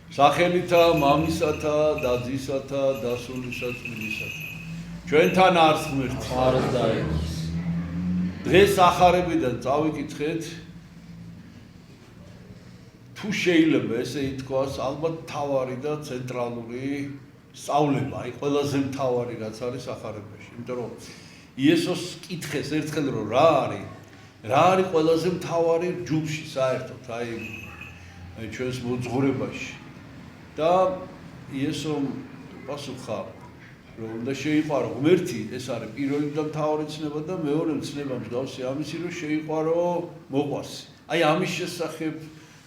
სახელითა მამისათა და ძისათა და სულისა წმინდისათა. ჩვენთან არს ღმერთი. არც დაიქის. დღეს ახარებიდან წავიკითხეთ თუ შეიძლება ესე ითქვას, ალბათ მთავარი და ცენტრალური სწავლება, აი ყველაზე მთავარი რაც არის ახარებაში. იმიტომ რომ იესოს კითხეს ერთხელ რომ რა არის ყველაზე მთავარი ჯგუფში საერთოდ, აი ჩვენს მოძღვრებაში. და იესომ პასუხა რომ უნდა შეიყვარო ღმერთი, ეს არის პირველი და მთავარი ცნება და მეორე ცნება მსგავსი ამისი რომ შეიყვარო მოყვარსი. აი ამის შესახებ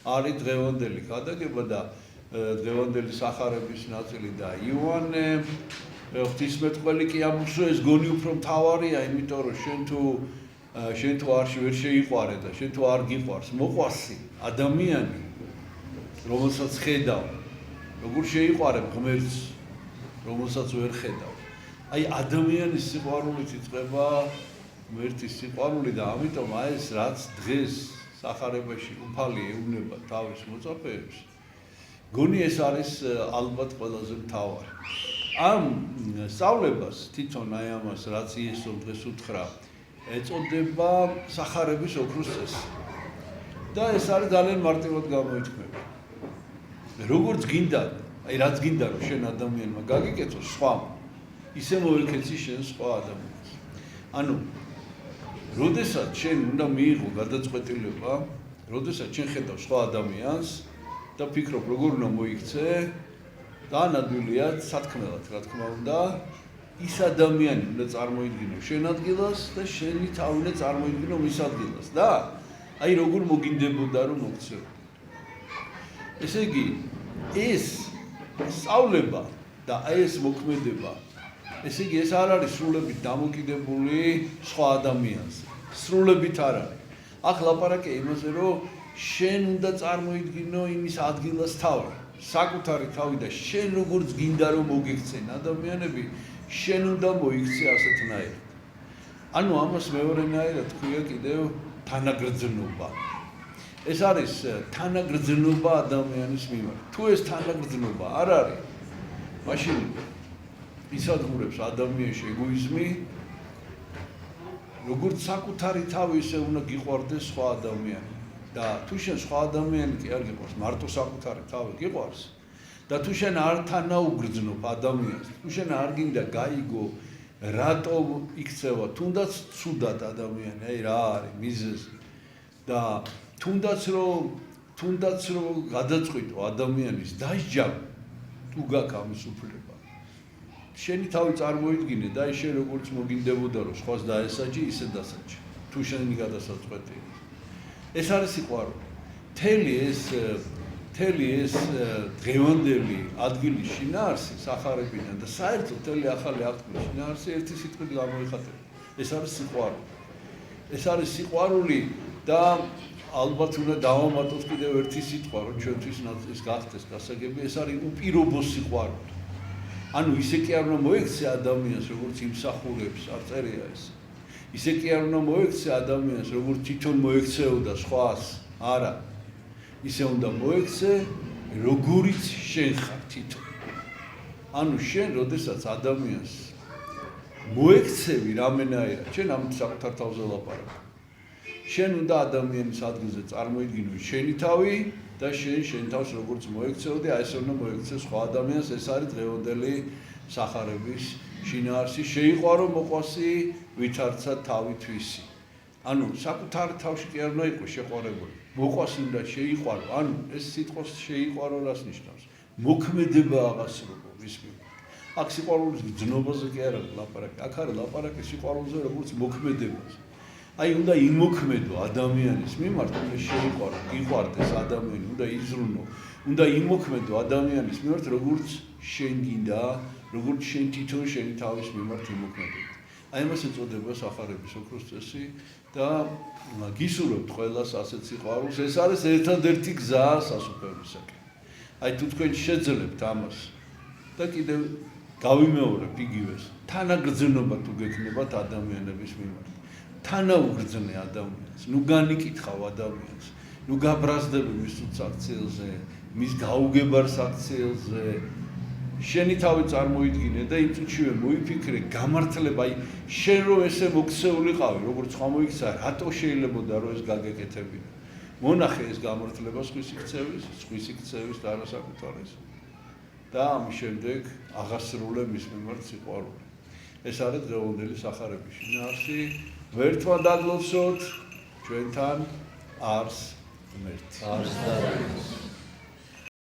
არის დღევანდელი გადაგება და დღევანდელი სახარების ნაწილი და იოანე ღვთისმეტყველი კი ამბობს ეს გონი უფრო მთავარია, იმიტომ რომ შენ თუ არ შეიყვარე და შენ თუ არ გიყვარს მოყვარსი ადამიანი რომელსაც ხედავ როგორ შეიყვარებ ღმერთს რომელსაც ვერ ხედავ. აი ადამიანის სიყვარულით იწყება ღმერთის სიყვარული და ამიტომ აი ეს რაც დღეს სახარებაში უფალი ეუბნება თავის მოწაფეებს, გონი ეს არის ალბათ ყველაზე მთავარი. ამ სწავლებას თვითონ აი ამას რაც იესომ დღეს უთხრა ეწოდება სახარების ოქროს წესი. და ეს არის ძალიან მარტივად გამოითქმება. როგორც გინდა, აი რაც გინდა რომ შენ ადამიანმა გაგიკეთოს სხვა, ისე მოიქეცი შენ სხვა ადამიანს. ანუ როდესაც შენ უნდა მიიღო გადაწყვეტილება, როდესაც შენ ხედავ სხვა ადამიანს და ფიქრობ როგორ უნდა მოიქცე, დაანადვილია სათქმელად, რა თქმა უნდა, ის ადამიანი უნდა წარმოიდგინო შენ ადგილას და შენი თავი უნდა წარმოიდგინო მის ადგილას და აი როგორ მოგინდებოდა რომ მოქცეო. ესე იგი ეს სწავლება და ეს მოქმედება, ესე იგი ეს არ არის სრულებით დამოკიდებული სხვა ადამიანზე. სრულებით არ არის. აქ ლაპარაკია იმაზე, რომ შენ უნდა წარმოიდგინო იმის ადგილას თავი, საკუთარი თავი და შენ როგორც გინდა რომ მოგიქცენ ადამიანები, შენ უნდა მოიქცე ასეთნაირად. ანუ ამას მეორენაირად თქვია კიდევ თანაგრძნობა. ეს არის თანაგრძნობა ადამიანის მიმართ. თუ ეს თანაგრძნობა არ არის, მაშინ ისადგურებს ადამიანში ეგოიზმი, როგორც საკუთარი თავი ისე უნდა გიყვარდეს სხვა ადამიანი. და თუ შენ სხვა ადამიანი კი არ გიყვარს, მარტო საკუთარი თავი გიყვარს და თუ შენ არ თანაუგრძნობ ადამიანს, თუ შენ არ გინდა გაიგო რატომ იქცევა, თუნდაც ცუდად ადამიანი, აი რა არის მიზეზი და თუნდაც რომ გადაწყვიტო ადამიანის დასჯა, თუ გაქვს ამის უფლება. შენი თავი წარმოიდგინე და აი შენ როგორც მოგინდებოდა რომ სხვას დაესაჯი, ისე დასაჯი. თუ შენი გადასაწყვეტი. ეს არის სიყვარული. მთელი ეს დღევანდელი ადგილის შინაარსი სახარებიდან და საერთოდ მთელი ახალი აქტის შინაარსი ერთი სიტყვით გამოიხატება. ეს არის სიყვარული. ეს არის სიყვარული და ალბათ უნდა დავამატოთ კიდევ ერთი სიტყვა, რომ ჩვენთვის ის გახდეს გასაგები, ეს არის უპირობო სიყვარული. ანუ ისე კი არ უნდა მოექცე ადამიანს, როგორც იმსახურებს, არ წერია ეს. ისე კი არ უნდა მოექცე ადამიანს, როგორც თვითონ მოექცეოდა სხვას, არა. ისე უნდა მოექცე, როგორიც შენ ხარ თვითონ. ანუ შენ, როდესაც ადამიანს მოექცევი რამენაირად, შენ ამ საკუთარ თავზე ლაპარაკობ. შენ უნდა ადამიანის ადგილზე წარმოიდგინო შენი თავი და შენ თავს როგორც მოექცეოდი, აი ესე უნდა მოექცე სხვა ადამიანს, ეს არის დღევანდელი სახარების შინაარსი, შეიყვარო მოყვასი, ვითარცა თავი თვისი. ანუ საკუთარ თავში კი არ უნდა იყოს შეყვარებული. მოყვასი უნდა შეიყვარო, ანუ ეს სიტყვა შეიყვარო რას ნიშნავს? მოქმედება აღასრულო ვის მიმართ. აქ სიყვარულის გრძნობაზე კი არ არის ლაპარაკი, აქ არის ლაპარაკი სიყვარულზე როგორც მოქმედებაზე. აი უნდა იმოქმედო ადამიანის მიმართ, უნდა შეიყვარო, იყვარდეს ადამიანი, უნდა იზრუნო, უნდა იმოქმედო ადამიანის მიმართ, როგორც შენ გინდა, როგორც შენ თვითონ შენი თავის მიმართ იმოქმედებდი. აი ამას ეწოდება სახარების ოქროს წესი და გისურვებთ ყველას ასეთ სიყვარულს. ეს არის ერთადერთი გზა სასუფევრისაკენ. აი თუ თქვენ შეძლებთ ამას და კიდევ გავიმეორებ იგივეს, თანაგრძნობა თუ გექნებათ ადამიანების მიმართ. თანაუგრძნე ადამიანს, ნუ განიკითხავ ადამიანს, ნუ გაბრაზდები მის უცახცილზე, მის გაუგებარ საქციელზე შენი თავი წარმოიდგინე და იმ წუთშივე მოიფიქრე გამართლება, აი შენ რო ესე მოქცეულიყავი, როგორც სხვა მოიქცა, რატო შეიძლებოდა რომ ეს გაგეკეთებინა? მონახე ეს გამართლება სხვისი ქცევის და არასაკუთარის და ამის შემდეგ აღასრულე მის მიმართ სიყვარული. ეს არის დღევანდელი სახარების შინაარსი. ვერთმა დაგლოცოთ ჩვენთან არს ღმერთი.